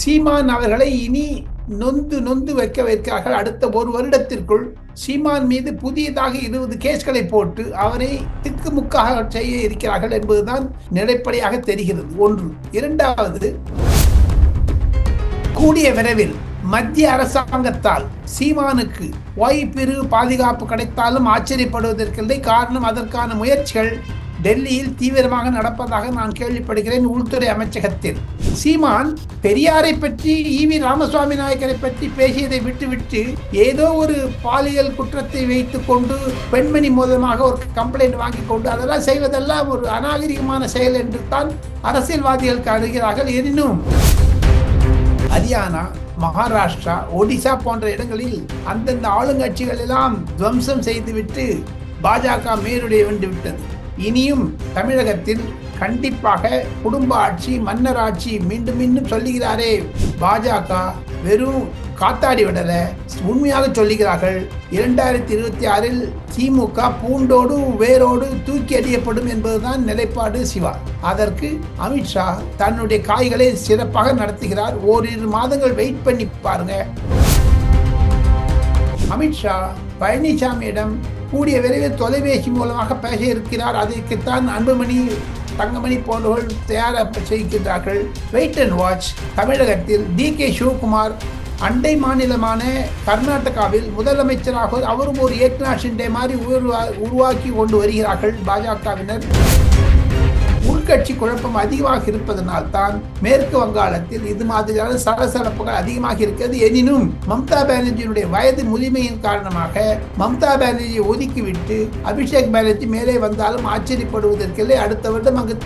சீமான் அவர்களை இனி நொந்து நொந்து வைக்கிறார்கள். அடுத்த ஒரு வருடத்திற்குள் சீமான் மீது புதியதாக 20 கேஸ்களை போட்டு அவரை திக்குமுக்காக செய்ய இருக்கிறார்கள் என்பதுதான் நிலைப்படையாக தெரிகிறது. ஒன்று. இரண்டாவது, கூடிய விரைவில் மத்திய அரசாங்கத்தால் சீமானுக்கு ஓய்வு பாதுகாப்பு கிடைத்தாலும் ஆச்சரியப்படுவதற்கில்லை. காரணம், அதற்கான முயற்சிகள் டெல்லியில் தீவிரமாக நடப்பதாக நான் கேள்விப்படுகிறேன். உள்துறை அமைச்சகத்தில் சீமான் பெரியாரை பற்றி, ஈவி ராமசுவாமி நாயக்கரை பற்றி பேசியதை விட்டுவிட்டு ஏதோ ஒரு பாலியல் குற்றத்தை வைத்துக் கொண்டு பெண்மணி மூலமாக ஒரு கம்ப்ளைண்ட் வாங்கி கொண்டு அதெல்லாம் செய்வதெல்லாம் ஒரு அநாகரிகமான செயல் என்று தான் அரசியல்வாதிகள் கருதுகிறார்கள். எனினும் ஹரியானா, மகாராஷ்டிரா, ஒடிசா போன்ற இடங்களில் அந்தந்த ஆளுங்கட்சிகள் எல்லாம் துவம்சம் செய்துவிட்டு பாஜக மேலுடைய வந்துவிட்டது. இனியும் தமிழகத்தில் கண்டிப்பாக குடும்ப ஆட்சி, மன்னர் ஆட்சி மீண்டும் மீண்டும் சொல்லுகிறாரே. பாஜக வெறும் காத்தாடி விடல, உண்மையாக சொல்லுகிறார்கள். 2026 திமுக பூண்டோடு வேரோடு தூக்கி எறியப்படும் என்பதுதான் நிலைப்பாடு சிவா. அதற்கு அமித்ஷா தன்னுடைய காய்களை சிறப்பாக நடத்துகிறார். ஓரிரு மாதங்கள் வெயிட் பண்ணி பாருங்க. அமித்ஷா பழனிசாமியிடம் கூடிய விரைவில் தொலைபேசி மூலமாக பேச இருக்கிறார். அதற்குத்தான் அன்புமணி, தங்கமணி போன்றவர்கள் தயாராக செய்கின்றார்கள். Wait and watch. தமிழகத்தில் DK சிவகுமார் அண்டை மாநிலமான கர்நாடகாவில் முதலமைச்சராக அவரும் ஒரு ஏக்நாத் ஷிண்டே மாதிரி உருவாக்கி கொண்டு வருகிறார்கள் பாஜகவினர். உள்கட்சி குழப்பம் அதிகமாக இருப்பதனால் தான் மேற்கு வங்காளத்தில் இது மாதிரியான சலசலப்புகள் அதிகமாக இருக்கிறது. எனினும் மம்தா பானர்ஜியினுடைய வயது முதுமையின் காரணமாக மம்தா பானர்ஜியை ஒதுக்கிவிட்டு அபிஷேக் பானர்ஜி மேலே வந்தாலும் ஆச்சரியப்படுவதற்கில்லை. அடுத்த வருடம் அங்கு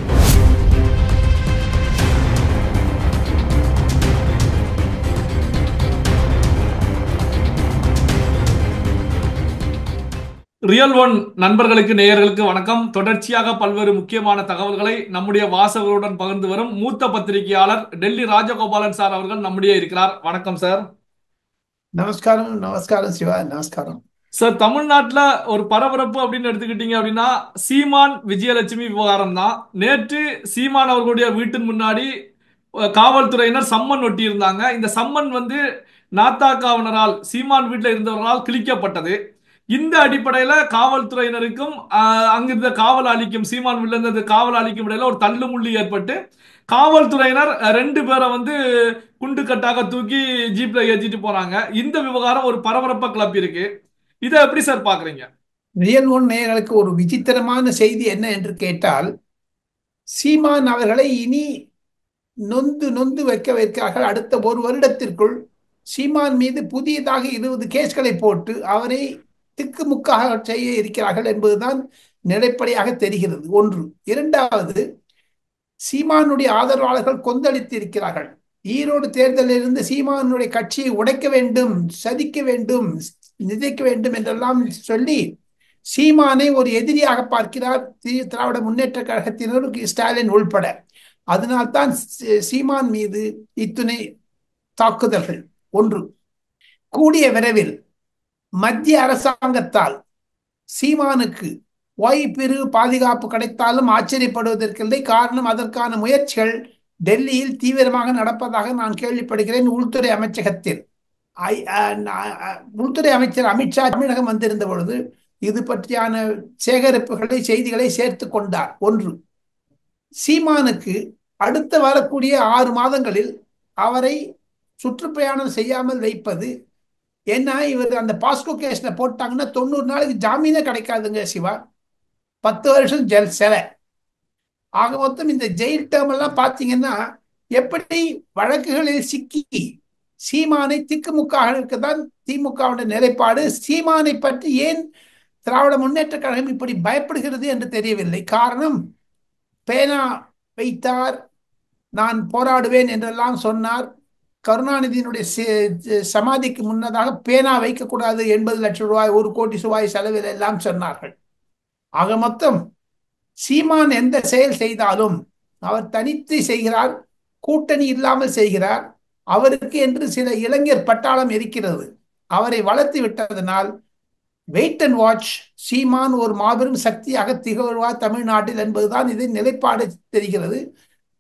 ரியல் ஒன் நண்பர்களுக்கு, நேயர்களுக்கு வணக்கம். தொடர்ச்சியாக பல்வேறு முக்கியமான தகவல்களை நம்முடைய வாசகர்களுடன் பகிர்ந்து வரும் மூத்த பத்திரிகையாளர் டெல்லி ராஜகோபாலன் சார் அவர்கள் நம்முடைய இருக்கிறார். வணக்கம் சார். நமஸ்காரம். நமஸ்காரம் சிவா. நமஸ்காரம் சார். தமிழ்நாட்டில் ஒரு பரபரப்பு அப்படின்னு எடுத்துக்கிட்டீங்க அப்படின்னா சீமான் விஜயலட்சுமி விவகாரம் தான். நேற்று சீமான் அவர்களுடைய வீட்டின் முன்னாடி காவல்துறையினர் சம்மன் ஒட்டி இருந்தாங்க. இந்த சம்மன் நாத்தாக்காவினரால், சீமான் வீட்டில் இருந்தவர்களால் கிழிக்கப்பட்டது. இந்த அடிப்படையில காவல்துறையினருக்கும் அங்கிருந்த காவலாளிக்கும், சீமான் வீட்டில் இருந்த காவலாளிக்கும் இடையில ஒரு தள்ளுமுள்ளி ஏற்பட்டு காவல்துறையினர் 2 பேரை குண்டு கட்டாக தூக்கி ஜீப்ல ஏற்றிட்டு போறாங்க. இந்த விவகாரம் ஒரு பரபரப்பா கிளப்பி இருக்கு. இதை எப்படி சார் பாக்குறீங்க? ரியல் ஒன் நேயர்களுக்கு ஒரு விசித்திரமான செய்தி என்ன என்று கேட்டால், சீமான் அவர்களை இனி நொந்து நொந்து வைக்கிறார்கள். அடுத்த ஒரு வருடத்திற்குள் சீமான் மீது புதியதாக 20 கேஸ்களை போட்டு அவரை திக்குமுக்காக செய்ய இருக்கிறார்கள் என்பதுதான் நிலைப்படையாக தெரிகிறது. ஒன்று. இரண்டாவது, சீமானுடைய ஆதரவாளர்கள் கொந்தளித்து இருக்கிறார்கள். ஈரோடு தேர்தலில் இருந்து சீமானுடைய கட்சியை உடைக்க வேண்டும், சதிக்க வேண்டும், நிதைக்க வேண்டும் என்றெல்லாம் சொல்லி சீமானை ஒரு எதிரியாக பார்க்கிறார் திராவிட முன்னேற்ற கழகத்தினர், ஸ்டாலின் உள்பட. அதனால்தான் சீமான் மீது இத்துணை தாக்குதல்கள். ஒன்று. கூடிய விரைவில் மத்திய அரசாங்கத்தால் சீமானுக்கு ஓய்வு பாதுகாப்பு கிடைத்தாலும் ஆச்சரியப்படுவதற்கில்லை. காரணம், அதற்கான முயற்சிகள் டெல்லியில் தீவிரமாக நடப்பதாக நான் கேள்விப்படுகிறேன். உள்துறை அமைச்சகத்தில் உள்துறை அமைச்சர் அமித்ஷா தமிழகம் வந்திருந்த பொழுது இது பற்றியான சேகரிப்புகளை, செய்திகளை சேர்த்து கொண்டார். ஒன்று. சீமானுக்கு அடுத்து வரக்கூடிய 6 மாதங்களில் அவரை சுற்றுப்பயணம் செய்யாமல் வைப்பது. ஏன்னா, இவர் அந்த பாஸ்கோ கேஸ்ல போட்டாங்கன்னா 90 நாளைக்கு ஜாமீனே கிடைக்காதுங்க சிவா. 10 வருஷம் ஜெயில் சிறை. ஆக மொத்தம் இந்த ஜெயில் டேர்ம் எல்லாம் பார்த்தீங்கன்னா எப்படி வழக்குகளில் சிக்கி சீமானை திக்குமுக்காக இருக்கதான் திமுகவுடைய நிலைப்பாடு. சீமானை பற்றி ஏன் திராவிட முன்னேற்ற கழகம் இப்படி பயப்படுகிறது என்று தெரியவில்லை. காரணம், பேனா வைத்தார், நான் போராடுவேன் என்றெல்லாம் சொன்னார். கருணாநிதியினுடைய சமாதிக்கு முன்னதாக பேனா வைக்கக்கூடாது, 80 லட்சம் ரூபாய், 1 கோடி ரூபாய் செலவில் எல்லாம் சொன்னார்கள். ஆக மொத்தம் சீமான் எந்த செயல் செய்தாலும் அவர் தனித்து செய்கிறார், கூட்டணி இல்லாமல் செய்கிறார். அவருக்கு என்று சில இளைஞர் பட்டாளம் இருக்கிறது. அவரை வளர்த்து விட்டதனால் வெயிட் அண்ட் வாட்ச், சீமான் ஒரு மாபெரும் சக்தியாக திகழ்வார் தமிழ்நாட்டில் என்பதுதான் இதன் நிலைப்பாடு தெரிகிறது.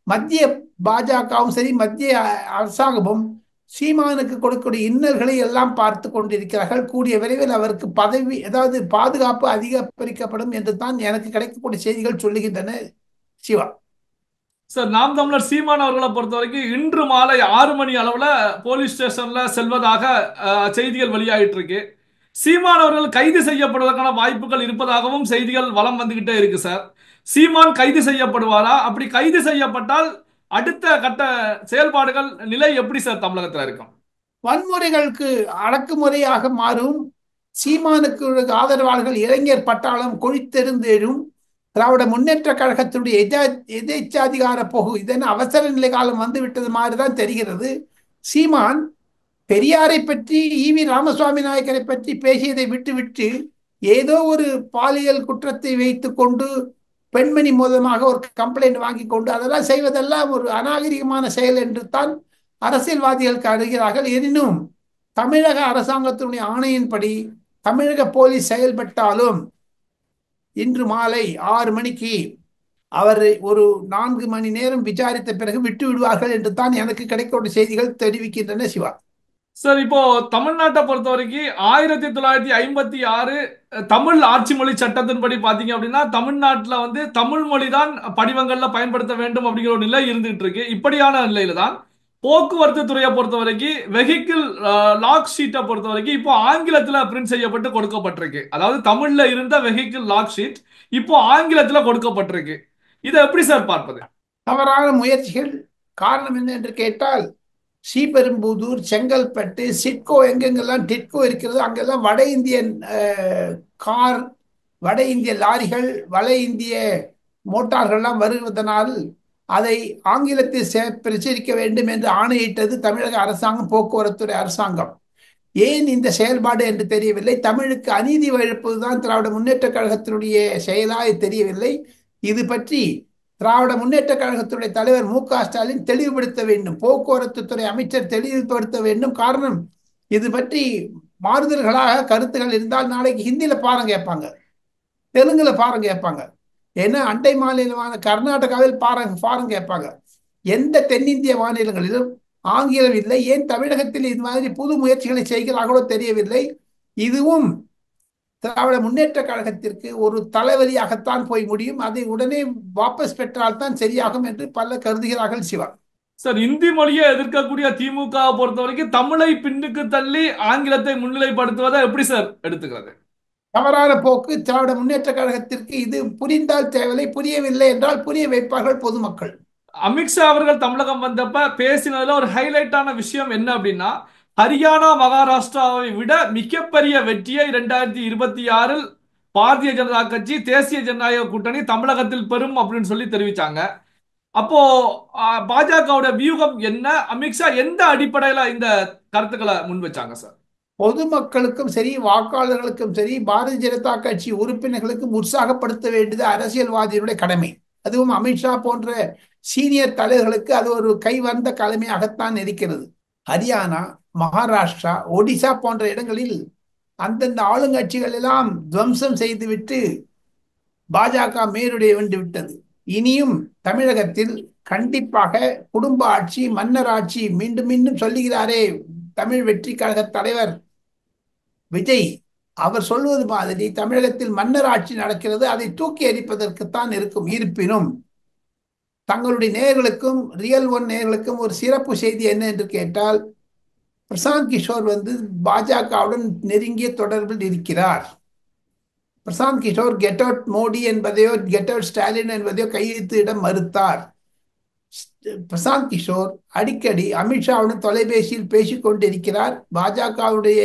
மத்திய பாஜகவும் சரி, மத்திய அரசாங்கமும் சீமானுக்கு கொடுக்கக்கூடிய இன்னல்களை எல்லாம் பார்த்து கொண்டிருக்கிறார்கள். கூடிய விரைவில் அவருக்கு பதவி, அதாவது பாதுகாப்பு அதிகரிக்கப்படும் என்று தான் எனக்கு கிடைக்கக்கூடிய செய்திகள் சொல்லுகின்றன. சிவா, சார், நாம் தமிழர் சீமான் அவர்களை பொறுத்த வரைக்கும் இன்று மாலை 6 மணி அளவுல போலீஸ் ஸ்டேஷன்ல செல்வதாக செய்திகள் வெளியாயிட்டு இருக்கு. சீமான் அவர்கள் கைது செய்யப்படுவதற்கான வாய்ப்புகள் இருப்பதாகவும் செய்திகள் வலம் வந்துகிட்டே இருக்கு சார். சீமான் கைது செய்யப்படுவாரா? அப்படி கைது செய்யப்பட்டால் அடுத்த கட்ட செயல்பாடுகள் நிலை எப்படி சார் தமிழகத்தில் இருக்கும்? வன்முறைகளுக்கு அடக்குமுறையாக மாறும். சீமானுக்கு ஆதரவாளர்கள் இளைஞர் பட்டாளம் கொழித்தெழுந்தேறும். திராவிட முன்னேற்ற கழகத்துடைய எதேச்சாதிகார போகு இதென்ன அவசர நிலை காலம் வந்துவிட்டது மாதிரி தான் தெரிகிறது. சீமான் பெரியாரை பற்றி, ஈவி ராமசுவாமி நாயக்கரை பற்றி பேசியதை விட்டுவிட்டு ஏதோ ஒரு பாலியல் குற்றத்தை வைத்துக் கொண்டு பெண்மணி மூலமாக ஒரு கம்ப்ளைண்ட் வாங்கி கொண்டு அதெல்லாம் செய்வதெல்லாம் ஒரு அநாகரிகமான செயல் என்று தான் அரசியல்வாதிகள் கருதுகிறார்கள். எனினும் தமிழக அரசாங்கத்தினுடைய ஆணையின்படி தமிழக போலீஸ் செயல்பட்டாலும் இன்று மாலை 6 மணிக்கு அவரை ஒரு 4 மணி நேரம் விசாரித்த பிறகு விட்டு விடுவார்கள் என்று தான் எனக்கு கிடைக்கக்கூடிய செய்திகள் தெரிவிக்கின்றன. சிவா சார், இப்போ தமிழ்நாட்டை பொறுத்த வரைக்கும் 1956 தமிழ் ஆட்சி மொழி சட்டத்தின்படி பாத்தீங்க அப்படின்னா தமிழ்நாட்டில் வந்து தமிழ் மொழி தான் படிவங்கள்ல பயன்படுத்த வேண்டும் அப்படிங்கிற ஒரு நிலை இருந்துட்டு இருக்கு. இப்படியான நிலையில தான் போக்குவரத்து துறையை பொறுத்த வரைக்கும் வெஹிக்கிள் லாக் ஷீட்டை பொறுத்த வரைக்கும் இப்போ ஆங்கிலத்தில் பிரிண்ட் செய்யப்பட்டு கொடுக்கப்பட்டிருக்கு. அதாவது தமிழ்ல இருந்த வெஹிக்கிள் லாக் ஷீட் இப்போ ஆங்கிலத்தில் கொடுக்கப்பட்டிருக்கு. இதை எப்படி சார் பார்ப்பது? தவறான முயற்சிகள். காரணம் என்ன என்று கேட்டால், ஸ்ரீபெரும்புதூர், செங்கல்பட்டு, சிட்கோ எங்கெங்கெல்லாம் டிட்கோ இருக்கிறது அங்கெல்லாம் வட இந்தியன் கார், வட இந்திய லாரிகள், வட இந்திய மோட்டார்கள்லாம் வருவதனால் அதை ஆங்கிலத்தில் பிரச்சரிக்க வேண்டும் என்று ஆணையிட்டது தமிழக அரசாங்கம், போக்குவரத்துறை அரசாங்கம். ஏன் இந்த செயல்பாடு என்று தெரியவில்லை. தமிழுக்கு அநீதி இழைப்பதுதான் திராவிட முன்னேற்ற கழகத்தினுடைய செயலாய் தெரியவில்லை. இது பற்றி திராவிட முன்னேற்ற கழகத்துடைய தலைவர் மு.க.ஸ்டாலின் தெளிவுபடுத்த வேண்டும். போக்குவரத்து துறை அமைச்சர் தெளிவுபடுத்த வேண்டும். காரணம், இது பற்றி மாறுதல்களாக கருத்துகள் இருந்தால் நாளைக்கு ஹிந்தியில பாடம் கேட்பாங்க, தெலுங்குல பாடம் கேட்பாங்க, ஏன்னா அண்டை மாநிலமான கர்நாடகாவில் பாடம் கேட்பாங்க. எந்த தென்னிந்திய மாநிலங்களிலும் ஆங்கிலம் இல்லை. ஏன் தமிழகத்தில் இது மாதிரி புது முயற்சிகளை செய்கிறார்களோ தெரியவில்லை. இதுவும் திராவிட முன்னேற்ற கழகத்திற்கு ஒரு தலைவலியாகத்தான் போய் முடியும். அதை உடனே வாபஸ் பெற்றால்தான் சரியாகும் என்று பல கருதுகிறார்கள். சிவா சார், இந்தி மொழியை எதிர்க்கக்கூடிய திமுக பொறுத்த வரைக்கும் தமிழை பின்னுக்கு தள்ளி ஆங்கிலத்தை முன்னிலைப்படுத்துவதை எப்படி சார் எடுத்துக்கிறது? தவறான போக்கு. திராவிட முன்னேற்ற கழகத்திற்கு இது புரிந்தால் தேவையில்லை, புரியவில்லை என்றால் புரிய வைப்பார்கள் பொதுமக்கள். அமித்ஷா அவர்கள் தமிழகம் வந்தப்ப பேசினதுல ஒரு ஹைலைட்டான விஷயம் என்ன அப்படின்னா, ஹரியானா மகாராஷ்டிராவை விட மிகப்பெரிய வெற்றியை 2026 பாரதிய ஜனதா கட்சி தேசிய ஜனநாயக கூட்டணி தமிழகத்தில் பெறும் அப்படின்னு சொல்லி தெரிவிச்சாங்க. அப்போ பாஜகவோட வியூகம் என்ன? அமித்ஷா எந்த அடிப்படையில இந்த கருத்துக்களை முன் வச்சாங்க சார்? பொதுமக்களுக்கும் சரி, வாக்காளர்களுக்கும் சரி, பாரதிய ஜனதா கட்சி உறுப்பினர்களுக்கும் உற்சாகப்படுத்த வேண்டியது அரசியல்வாதிகளுடைய கடமை. அதுவும் அமித்ஷா போன்ற சீனியர் தலைவர்களுக்கு அது ஒரு கை வந்த கடமையாகத்தான் இருக்கிறது. ஹரியானா, மகாராஷ்டிரா, ஒடிசா போன்ற இடங்களில் அந்தந்த ஆளுங்கட்சிகள் எல்லாம் துவம்சம் செய்துவிட்டு பாஜக மேலுடைய வென்று விட்டது. இனியும் தமிழகத்தில் கண்டிப்பாக குடும்ப ஆட்சி, மன்னர் ஆட்சி, மீண்டும் மீண்டும் சொல்லுகிறாரே தமிழ் வெற்றி கழக தலைவர் விஜய், அவர் சொல்வது மாதிரி தமிழகத்தில் மன்னர் ஆட்சி நடக்கிறது. அதை தூக்கி எறிப்பதற்குத்தான் இருக்கும். இருப்பினும் தங்களுடைய நேயர்களுக்கும், ரியல் ஒன் நேயர்களுக்கும் ஒரு சிறப்பு செய்தி என்ன என்று கேட்டால், பிரசாந்த் கிஷோர் பாஜகவுடன் நெருங்கிய தொடர்பில் இருக்கிறார். பிரசாந்த் கிஷோர் கெட் அவுட் மோடி என்பதையோ கெட் அவுட் ஸ்டாலின் என்பதையோ கையெழுத்திட மறுத்தார். பிரசாந்த் கிஷோர் அடிக்கடி அமித்ஷாவுடன் தொலைபேசியில் பேசிக் கொண்டிருக்கிறார். பாஜகவுடைய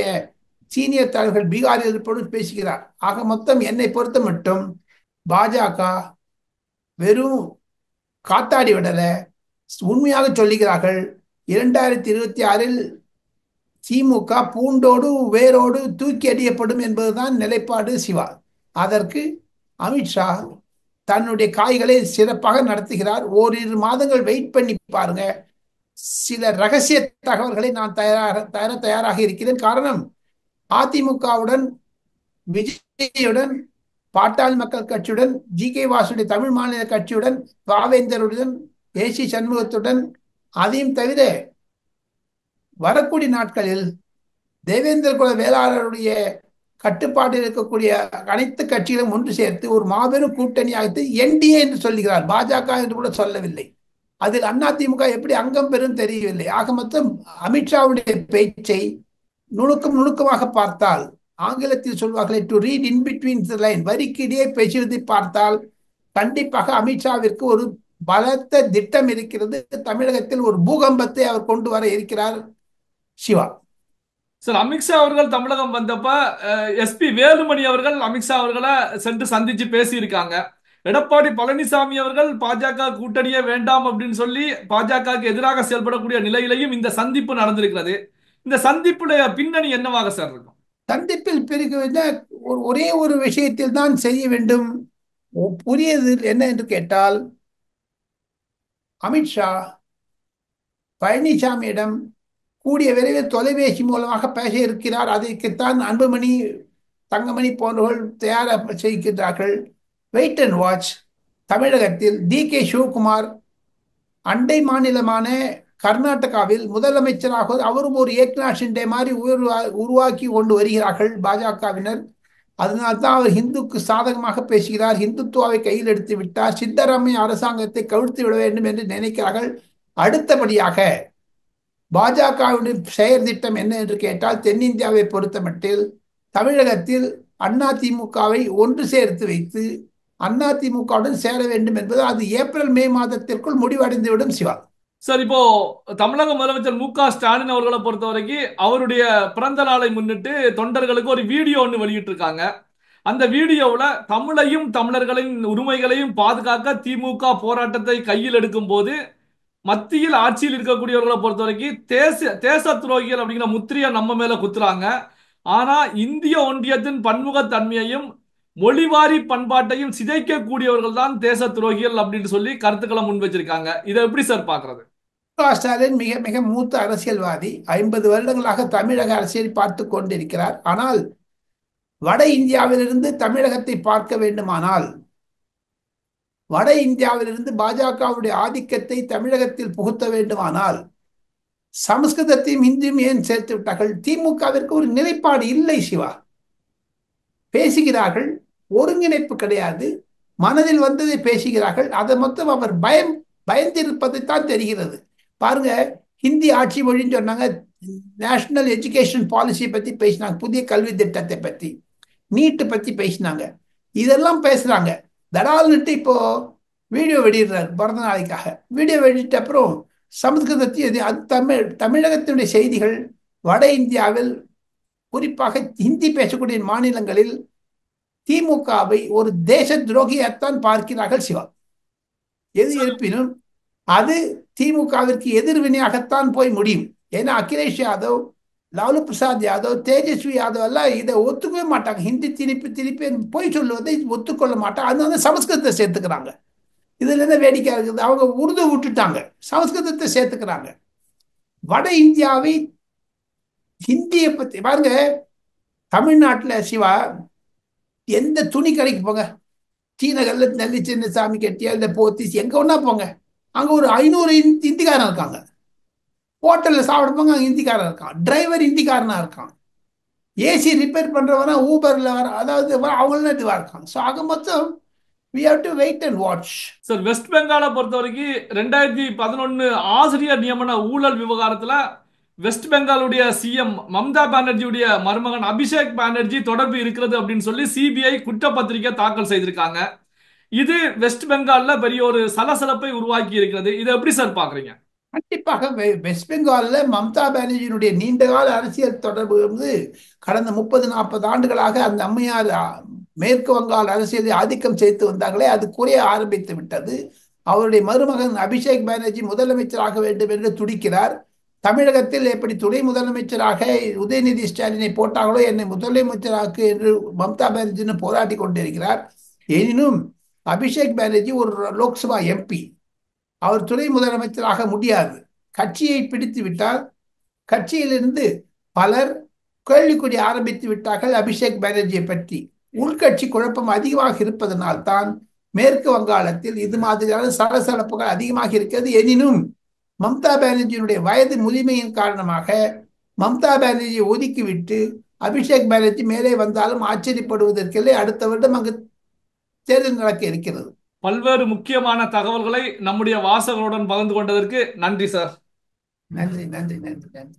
சீனியர் தலைவர்கள் பீகாரில் இருப்பதுடன் பேசுகிறார். ஆக மொத்தம் என்னை பொறுத்த மட்டும் பாஜக வெறும் காத்தாடி விடல, உண்மையாக சொல்லுகிறார்கள். 2026 திமுக பூண்டோடு வேரோடு தூக்கி அடியப்படும் என்பதுதான் நிலைப்பாடு. சிவா, அதற்கு அமித்ஷா தன்னுடைய காய்களை சிறப்பாக நடத்துகிறார். ஓரிரு மாதங்கள் வெயிட் பண்ணி பாருங்க. சில ரகசிய தகவல்களை நான் தயாராக இருக்கிறேன். காரணம், அதிமுகவுடன், விஜயுடன், பாட்டாளி மக்கள் கட்சியுடன், ஜி.கே. வாசுடைய தமிழ் மாநில கட்சியுடன், பாவேந்தருடன் ஏசி சண்முகத்துடன். அதையும் தவிர வரக்கூடிய நாட்களில் தேவேந்திர குல வேளாளருடைய கட்டுப்பாட்டில் இருக்கக்கூடிய அனைத்து கட்சிகளும் ஒன்று சேர்த்து ஒரு மாபெரும் கூட்டணியாக என்டிஏ என்று சொல்லுகிறார், பாஜக என்று கூட சொல்லவில்லை. அதில் அதிமுக எப்படி அங்கம் பெறும் தெரியவில்லை. ஆக மொத்தம் அமித்ஷாவுடைய பேச்சை நுணுக்கமாக பார்த்தால், ஆங்கிலத்தில் சொல்வார்களே to read in between the line, வரிக்கிடையே பேசுவதை பார்த்தால் கண்டிப்பாக அமித்ஷாவிற்கு ஒரு பலத்த திட்டம் இருக்கிறது. தமிழகத்தில் ஒரு பூகம்பத்தை அவர் கொண்டு வர இருக்கிறார் சிவா. சார், அமித்ஷா அவர்கள் தமிழகம் வந்தப்ப எஸ்பி வேலுமணி அவர்கள் அமித்ஷா அவர்களை சென்று சந்திச்சு பேசியிருக்காங்க. எடப்பாடி பழனிசாமி அவர்கள் பாஜக கூட்டணியே வேண்டாம் அப்படின்னு சொல்லி பாஜகவுக்கு எதிராக செயல்படக்கூடிய நிலையிலையும் இந்த சந்திப்பு நடந்திருக்கிறது. இந்த சந்திப்புடைய பின்னணி என்னவாக சார் இருக்கும்? சந்திப்பில் பிறகு ஒரே ஒரு விஷயத்தில் தான் செய்ய வேண்டும். புரியது என்ன என்று கேட்டால், அமித்ஷா பழனிசாமியிடம் கூடிய விரைவில் தொலைபேசி மூலமாக பேச இருக்கிறார். அதற்குத்தான் அன்புமணி, தங்கமணி போன்றவர்கள் தயாராக செய்கின்றார்கள். Wait and watch. தமிழகத்தில் DK சிவகுமார் அண்டை மாநிலமான கர்நாடகாவில் முதலமைச்சராக அவரும் ஒரு ஏக்நாத் ஷிண்டே மாதிரி உருவாக்கி கொண்டு வருகிறார்கள் பாஜகவினர். அதனால்தான் அவர் ஹிந்துக்கு சாதகமாக பேசுகிறார். ஹிந்துத்துவாவை கையில் எடுத்து விட்டார். சித்தராமையா அரசாங்கத்தை கவிழ்த்து விட வேண்டும் என்று நினைக்கிறார்கள். அடுத்தபடியாக பாஜகவுடைய செயல் திட்டம் என்ன என்று கேட்டால், தென்னிந்தியாவை பொறுத்தமட்டில் தமிழகத்தில் அதிமுகவை ஒன்று சேர்த்து வைத்து அதிமுகவுடன் சேர வேண்டும் என்பது அது ஏப்ரல் மே மாதத்திற்குள் முடிவடைந்துவிடும் சிவா. சார், இப்போ தமிழக முதலமைச்சர் மு.க. ஸ்டாலின் அவர்களை பொறுத்த வரைக்கும் அவருடைய பிறந்த நாளை முன்னிட்டு தொண்டர்களுக்கு ஒரு வீடியோ ஒன்று வெளியிட்டு இருக்காங்க. அந்த வீடியோவில் தமிழையும் தமிழர்களின் உரிமைகளையும் பாதுகாக்க திமுக போராட்டத்தை கையில் எடுக்கும் போது மத்தியில் ஆட்சியில் இருக்கக்கூடியவர்களை பொறுத்த வரைக்கும் தேச துரோகிகள் அப்படிங்கிற முத்திரையை நம்ம மேல குத்துறாங்க. ஆனா இந்திய ஒன்றியத்தின் பன்முகத்தன்மையையும் மொழிவாரி பண்பாட்டையும் சிதைக்கக்கூடியவர்கள் தான் தேச துரோகிகள் அப்படின்னு சொல்லி கருத்துக்களை முன் வச்சிருக்காங்க. இதை எப்படி சார் பாக்குறது? ஸ்டாலின் மிக மிக மூத்த அரசியல்வாதி. 50 வருடங்களாக தமிழக அரசியல் பார்த்து கொண்டிருக்கிறார். ஆனால் வட இந்தியாவிலிருந்து தமிழகத்தை பார்க்க வேண்டுமானால், வட இந்தியாவிலிருந்து பாஜகவுடைய ஆதிக்கத்தை தமிழகத்தில் புகுத்த வேண்டுமானால் சமஸ்கிருதத்தையும் இந்தியும் ஏன் சேர்த்து விட்டார்கள்? திமுகவிற்கு ஒரு நிலைப்பாடு இல்லை சிவா. பேசுகிறார்கள், ஒருங்கிணைப்பு கிடையாது. மனதில் வந்ததை பேசுகிறார்கள். அதை மொத்தம் அவர் பயந்திருப்பதைத்தான் தெரிகிறது. பாருங்க, ஹிந்தி ஆட்சி மொழின்னு சொன்னாங்க. நேஷனல் எஜுகேஷன் பாலிசி பத்தி பேசினாங்க, புதிய கல்வி திட்டத்தை பத்தி, நீட்டு பத்தி பேசினாங்க. இதெல்லாம் பேசுறாங்க. தடால்னுட்டு இப்போ வீடியோ வெளியிடுறாரு பிறந்த நாளைக்காக. வீடியோ வெளியிட்ட அப்புறம் சமஸ்கிருதத்தையும் தமிழகத்தினுடைய செய்திகள் வட இந்தியாவில் குறிப்பாக ஹிந்தி பேசக்கூடிய மாநிலங்களில் திமுகவை ஒரு தேச துரோகியத்தான் பார்க்கிறார்கள் சிவா. எது இருப்பினும் அது திமுகவிற்கு எதிர்வினையாகத்தான் போய் முடியும். ஏன்னா அகிலேஷ் யாதவ், லாலு பிரசாத் யாதவ், தேஜஸ்வி யாதவ் எல்லாம் இதை ஒத்துக்கவே மாட்டாங்க. ஹிந்தி திருப்பி போய் சொல்லுவதை ஒத்துக்கொள்ள மாட்டாங்க. அதனால சமஸ்கிருதத்தை சேர்த்துக்கிறாங்க. இதுல என்ன வேடிக்கை இருக்குது? அவங்க உருது விட்டுட்டாங்க, சமஸ்கிருதத்தை சேர்த்துக்கிறாங்க. வட இந்தியாவை ஹிந்தியை பத்தி பாருங்க. தமிழ்நாட்டில் சிவா எந்த துணி கடைக்கு போங்க, சீனகல்ல நெல்லி சின்ன சாமி கட்டியா இல்லை போத்திஸ் எங்க ஒன்னா போங்க, அங்க ஒரு 500 ஹிந்திக்காரன் இருக்காங்க. ஹோட்டல்ல சாப்பிட போங்க, அங்க ஹிந்திக்காரன் இருக்கான். டிரைவர் ஹிந்திக்காரனா இருக்கான். ஏசி ரிப்பேர் பண்றவனா ஊபர்ல வர, அதாவது அவங்களும் இதுவா இருக்காங்க. ஸோ ஆக மொத்தம் we have to wait and watch. Sir, west பெங்காலை பொறுத்த வரைக்கும் 2011 ஆசிரியர் நியமன ஊழல் விவகாரத்துல வெஸ்ட் பெங்காலுடைய சிஎம் மம்தா பானர்ஜியுடைய மருமகன் அபிஷேக் பானர்ஜி தொடர்பு இருக்கிறது அப்படின்னு சொல்லி சிபிஐ குற்றப்பத்திரிகை தாக்கல் செய்திருக்காங்க. இது வெஸ்ட் பெங்கால்ல பெரிய ஒரு சலசலப்பை உருவாக்கி இருக்கிறது. இதை எப்படி சார் பாக்குறீங்க? கண்டிப்பாக வெஸ்ட் பெங்கால்ல மம்தா பானர்ஜியினுடைய நீண்டகால அரசியல் தொடர்பு வந்து கடந்த 30-40 ஆண்டுகளாக அந்த அம்மையார் மேற்கு வங்காள அரசியலை ஆதிக்கம் செலுத்தி வந்தாங்களே, அது குறைய ஆரம்பித்து விட்டது. அவருடைய மருமகன் அபிஷேக் பானர்ஜி முதலமைச்சராக வேண்டும் என்று துடிக்கிறார். தமிழகத்தில் எப்படி துணை முதலமைச்சராக உதயநிதி ஸ்டாலினை போட்டாங்களோ என்னை முதலமைச்சராக்கு என்று மம்தா பானர்ஜி போராடி கொண்டிருக்கிறார். எனினும் அபிஷேக் பானர்ஜி ஒரு லோக்சபா எம்பி. அவர் துணை முதலமைச்சராக முடியாது. கட்சியை பிடித்து விட்டால் கட்சியிலிருந்து பலர் கேள்விக்குறி ஆரம்பித்து விட்டார்கள் அபிஷேக் பானர்ஜியை பற்றி. உள்கட்சி குழப்பம் அதிகமாக இருப்பதனால் தான் மேற்கு வங்காளத்தில் இது மாதிரியான சலசலப்புகள் அதிகமாக இருக்கிறது. எனினும் மம்தா பானர்ஜியினுடைய வயது முதுமையின் காரணமாக மம்தா பானர்ஜியை ஒதுக்கிவிட்டு அபிஷேக் பானர்ஜி மேலே வந்தாலும் ஆச்சரியப்படுவதற்கில்லை. அடுத்த வருடம் அங்கு தேர்தல் நடக்க இருக்கிறது. பல்வேறு முக்கியமான தகவல்களை நம்முடைய வாசகர்களுடன் பகிர்ந்து கொண்டதற்கு நன்றி சார். நன்றி நன்றி நன்றி நன்றி.